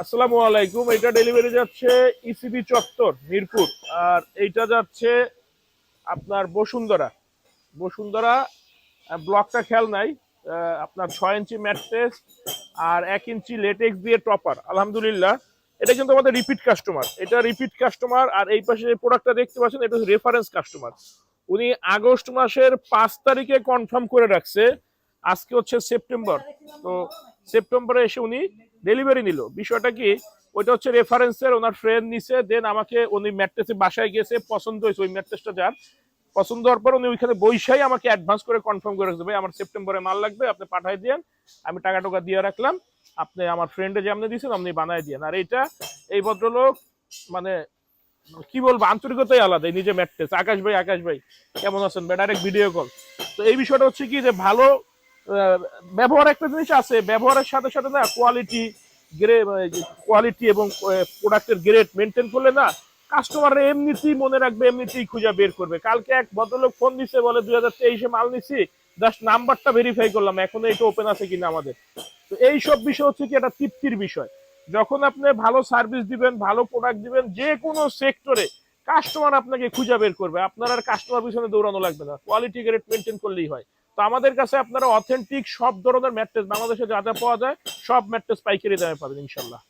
আসসালামু আলাইকুম। এটা ডেলিভারি যাচ্ছে ইসিবি চত্বর মিরপুর, আর এইটা যাচ্ছে আপনার বসুন্ধরা। বসুন্ধরা ব্লকটা খেয়াল নাই। আপনার 6 ইঞ্চি ম্যাট্রেস আর 1 ইঞ্চি লেটেক্স দিয়ে টপার। আলহামদুলিল্লাহ, এটা কিন্তু আমাদের রিপিট কাস্টমার। এটা রিপিট কাস্টমার। আর এই পাশে যে প্রোডাক্টটা দেখতে পাচ্ছেন, এটা রেফারেন্স কাস্টমার। উনি আগস্ট মাসের 5 তারিখে কনফার্ম করে রাখছে। আজকে হচ্ছে সেপ্টেম্বর, তো সেপ্টেম্বরে এসে উনি ডেলিভারি নিল। বিষয়টা কি, ওইটা হচ্ছে রেফারেন্সের, ওনার ফ্রেন্ড নিছে, দেন আমাকে উনি ম্যাট্রেসে বাসায় গেছে, পছন্দ হয়েছে ওই ম্যাট্রেসটা। যার পছন্দ হওয়ার পর উনি ওইখানে বৈশাই আমাকে অ্যাডভান্স করে কনফার্ম করে রাখছে, ভাই আমার সেপ্টেম্বরে মাল লাগবে, আপনি পাঠাই দিয়েন। আমি টাকা টাকা দিয়ে রাখলাম, আপনি আমার ফ্রেন্ডে যে আপনি দিয়েছেন আপনি বানাই দিয়েন। আর এইটা এই ভদ্রলোক মানে কি বলবো, আন্তরিকতাই আলাদা। নিজে ম্যাট্রেস, আকাশ ভাই কেমন আছেন ভাই, ডাইরেক্ট ভিডিও কল। তো এই বিষয়টা হচ্ছে কি, যে ভালো ব্যবহার একটা জিনিস আছে, ব্যবহারের সাথে সাথে না কোয়ালিটি এবং প্রোডাক্টের গ্রেড মেনটেন করলে না কাস্টমার এমনিতেই মনে রাখবে, এমনিতেই খুঁজে বের করবে। কালকে এক ভদ্রলোক ফোন দিচ্ছে, বলে 2023-এ মাল নিছি, জাস্ট নাম্বারটা ভেরিফাই করলাম, এখনো এটা ওপেন আছে কিনা আমাদের। তো এই সব বিষয় হচ্ছে কি একটা তৃপ্তির বিষয়। যখন আপনি ভালো সার্ভিস দিবেন, ভালো প্রোডাক্ট দিবেন, যে কোনো সেক্টরে কাস্টমার আপনাকে খুঁজে বের করবে। আপনার আর কাস্টমার পিছনে দৌড়ানো লাগবে না, কোয়ালিটি গ্রেড মেনটেন করলেই হয়। তো আমাদের কাছে আপনারা অথেন্টিক সব ধরনের ম্যাট্রেস, বাংলাদেশে যা যা পাওয়া যায় সব ম্যাট্রেস পাইকারি দামে পাবেন ইনশাল্লাহ।